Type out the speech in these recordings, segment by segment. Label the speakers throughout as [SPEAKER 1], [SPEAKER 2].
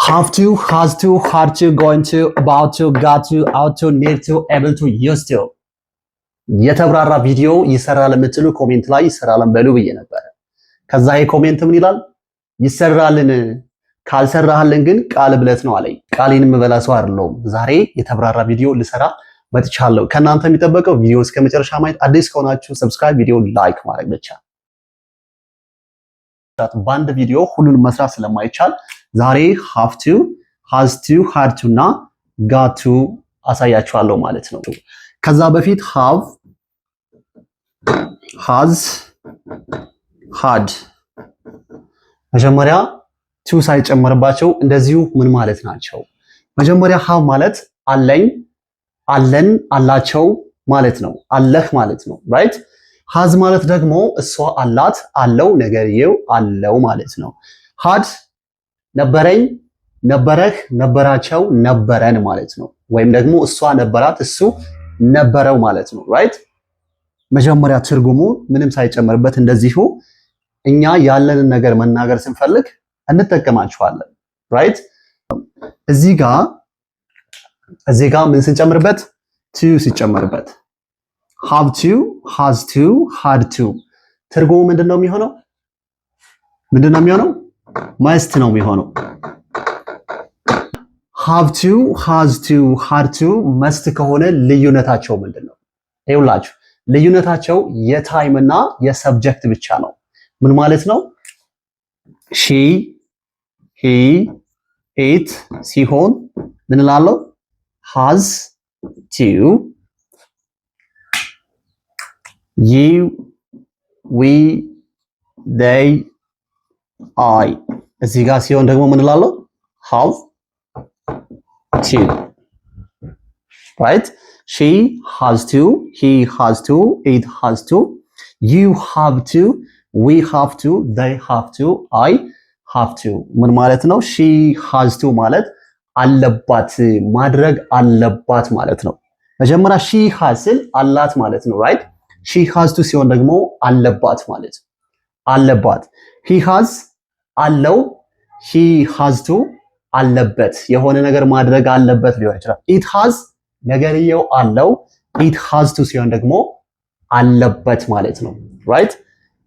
[SPEAKER 1] have to, has to, had to, going to, about to, got to, out to, need to, able to, used to የተብራራ ቪዲዮ ይሰራል የምትሉ ኮሜንት ላይ ይሰራልን በሉ ብዬ ነበር። ከዛ ይሄ ኮሜንት ምን ይላል? ይሰራልን ካልሰራህልን ግን ቃል ብለት ነው አለኝ። ቃሌን የምበላ ሰው አይደለሁም። ዛሬ የተብራራ ቪዲዮ ልሰራ መጥቻለሁ። ከናንተ የሚጠበቀው ቪዲዮ እስከ መጨረሻ ማየት፣ አዲስ ከሆናችሁ ሰብስክራይብ፣ ቪዲዮ ላይክ ማድረግ ብቻ። በአንድ ቪዲዮ ሁሉንም መስራት ስለማይቻል ዛሬ have to, has to, had to እና got to አሳያችኋለሁ ማለት ነው። ከዛ በፊት have, has, had መጀመሪያ to ሳይጨመርባቸው እንደዚሁ ምን ማለት ናቸው? መጀመሪያ have ማለት አለኝ፣ አለን፣ አላቸው ማለት ነው። አለህ ማለት ነው። ራይት። has ማለት ደግሞ እሷ አላት፣ አለው፣ ነገርየው አለው ማለት ነው። had ነበረኝ፣ ነበረህ፣ ነበራቸው፣ ነበረን ማለት ነው። ወይም ደግሞ እሷ ነበራት፣ እሱ ነበረው ማለት ነው። ራይት። መጀመሪያ ትርጉሙ ምንም ሳይጨመርበት እንደዚሁ እኛ ያለንን ነገር መናገር ስንፈልግ እንጠቀማቸዋለን። ራይት። እዚህ ጋር ምን ስንጨምርበት? to ሲጨመርበት have to, has to, had to ትርጉሙ ምንድነው የሚሆነው? must ነው የሚሆነው። have to, has to, had to must ከሆነ ልዩነታቸው ምንድነው? ይኸውላችሁ ልዩነታቸው የታይም እና የሰብጀክት ብቻ ነው። ምን ማለት ነው? she, he, it ሲሆን ምን እላለሁ? has to, you, we, they, I እዚህ ጋር ሲሆን ደግሞ ምን እላለሁ? have to. right? she has to, he has to, it has to, you have to, we have to, they have to, I have to ምን ማለት ነው? she has to ማለት አለባት፣ ማድረግ አለባት ማለት ነው። መጀመሪያ she has ስል አላት ማለት ነው። right? she has to ሲሆን ደግሞ አለባት ማለት ነው። አለባት። he has አለው፣ he has to አለበት፣ የሆነ ነገር ማድረግ አለበት ሊሆን ይችላል። it has ነገርየው አለው፣ it has to ሲሆን ደግሞ አለበት ማለት ነው። right?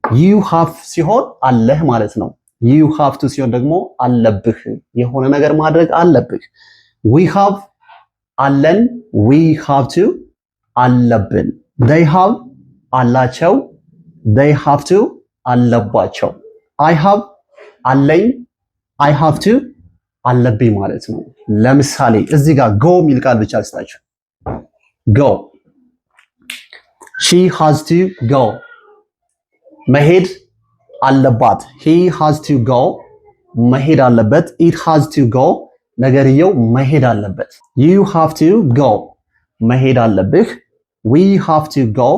[SPEAKER 1] you have ሲሆን አለህ ማለት ነው። you have to ሲሆን ደግሞ አለብህ፣ የሆነ ነገር ማድረግ አለብህ። we have አለን፣ we have to አለብን። they have አላቸው፣ they have to አለባቸው። I have አለኝ፣ I have to አለብኝ ማለት ነው። ለምሳሌ እዚህ ጋር go የሚል ቃል ብቻ ልስጣችሁ። go she has to go መሄድ አለባት። he has to go መሄድ አለበት። it has to go ነገርየው መሄድ አለበት። you have to go መሄድ አለብህ። we have to go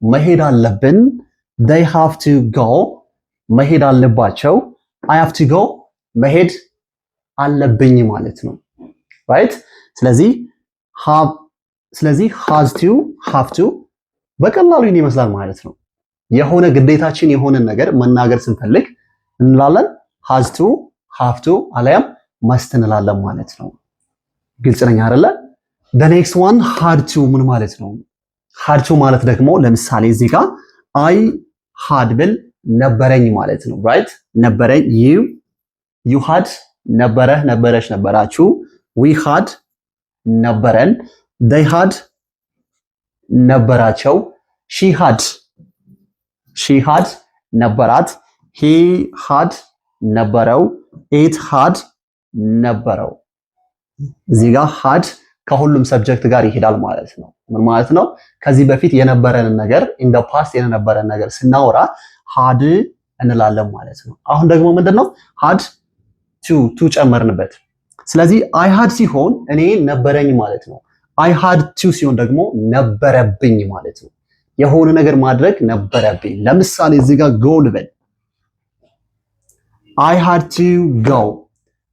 [SPEAKER 1] መሄድ አለብን። they have to go መሄድ አለባቸው። I have to go መሄድ አለብኝ ማለት ነው። right? ስለዚህ has to, have to በቀላሉ ይህን ይመስላል ማለት ነው። የሆነ ግዴታችን የሆነን ነገር መናገር ስንፈልግ እንላለን has to, have to አለያም must እንላለን ማለት ነው። ግልጽ ነኝ አይደለ? the next one had to ምን ማለት ነው? had to ማለት ደግሞ ለምሳሌ እዚህ ጋር I had ብል ነበረኝ ማለት ነው። right? ነበረኝ። you had ነበረህ፣ ነበረሽ፣ ነበራችሁ። we had ነበረን። they had ነበራቸው። she had ነበራት። he had ነበረው። it had ነበረው። እዚህ ጋር had ከሁሉም ሰብጀክት ጋር ይሄዳል ማለት ነው። ምን ማለት ነው? ከዚህ በፊት የነበረንን ነገር in the past የነበረን ነገር ስናወራ had እንላለን ማለት ነው። አሁን ደግሞ ምንድነው? had to ጨመርንበት። ስለዚህ I had ሲሆን እኔ ነበረኝ ማለት ነው። I had to ሲሆን ደግሞ ነበረብኝ ማለት ነው። የሆነ ነገር ማድረግ ነበረብኝ። ለምሳሌ እዚህ ጋር go ልበል። I had to go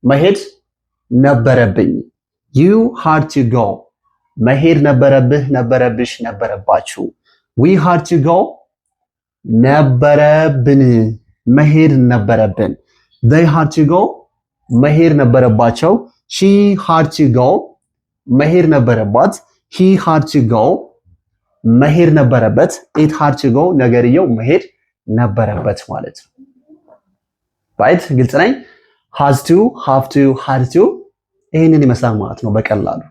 [SPEAKER 1] መሄድ ነበረብኝ። you had to go መሄድ ነበረብህ፣ ነበረብሽ፣ ነበረባችሁ። we had to go ነበረብን፣ መሄድ ነበረብን። they had to go መሄድ ነበረባቸው። she had to go መሄድ ነበረባት። he had to go መሄድ ነበረበት። it had to go ነገርየው መሄድ ነበረበት ማለት ነው። right ግልጽ ነኝ። has to have to had to ይሄንን ይመስላል ማለት ነው በቀላሉ።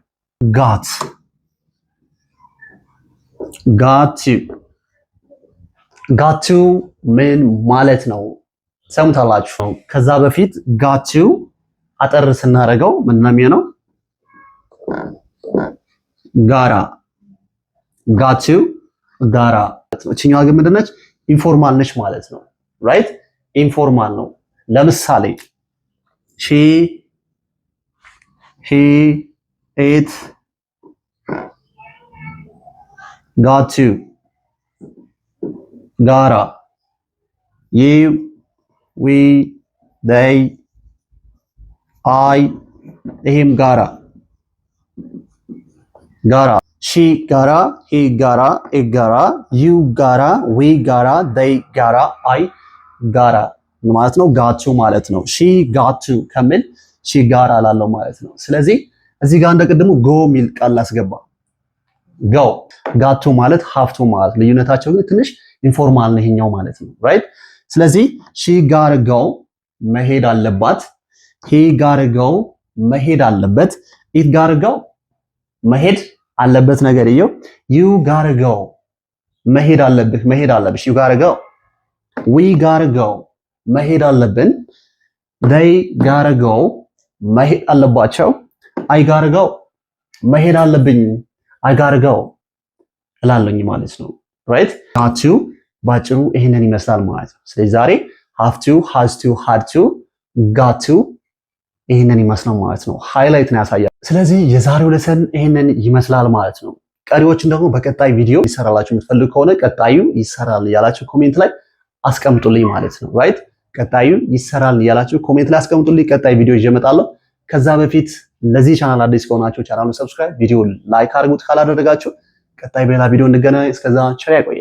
[SPEAKER 1] got to ምን ማለት ነው ሰምታላችሁ። ከዛ በፊት got to አጠር ስናደርገው ምን ነው የሚሆነው? ጋራ got to ጋራ። እቺኛዋ ግን ምንድነች? ኢንፎርማል ነች ማለት ነው። ራይት ኢንፎርማል ነው። ለምሳሌ she he it got to ጋራ you we they I ይሄም ጋራ she ጋራ he ጋራ it ጋራ you ጋራ we ጋራ they ጋራ I ጋራ ማለት ነው። ጋቱ ማለት ነው። she got to ከምን she ጋራ ላለው ማለት ነው። ስለዚህ እዚህ ጋር እንደቀደሙ go ሚል ቃል አስገባ። go got to ማለት have to ማለት ልዩነታቸው ግን ትንሽ ኢንፎርማል ነው ይሄኛው ማለት ነው። ራይት ስለዚህ she gotta go መሄድ አለባት። he gotta go መሄድ አለበት። it gotta go መሄድ አለበት ነገርየው። you gotta go መሄድ አለብህ መሄድ አለብሽ። you gotta go we gotta go መሄድ አለብን። they gotta go መሄድ አለባቸው። I gotta go መሄድ አለብኝ። I gotta go እላለኝ ማለት ነው። ራይት got to ባጭሩ ይሄንን ይመስላል ማለት ነው። ስለዚህ ዛሬ have to has to had to got to ይሄንን ይመስላል ማለት ነው። ሃይላይት ነው ያሳያል። ስለዚህ የዛሬው ለሰን ይሄንን ይመስላል ማለት ነው። ቀሪዎችን ደግሞ በቀጣይ ቪዲዮ ይሰራላችሁ የምትፈልጉ ከሆነ ቀጣዩ ይሰራል ያላችሁ ኮሜንት ላይ አስቀምጡልኝ ማለት ነው። ራይት ቀጣዩ ይሰራል ያላችሁ ኮሜንት ላይ አስቀምጡልኝ። ቀጣይ ቪዲዮ ይዤ እመጣለሁ። ከዛ በፊት ለዚህ ቻናል አዲስ ከሆናችሁ ቻናሉን ሰብስክራይብ፣ ቪዲዮ ላይክ አድርጉት ካላደረጋችሁ። ቀጣይ በሌላ ቪዲዮ እንገናኝ። እስከዛ ቸር ያቆየን።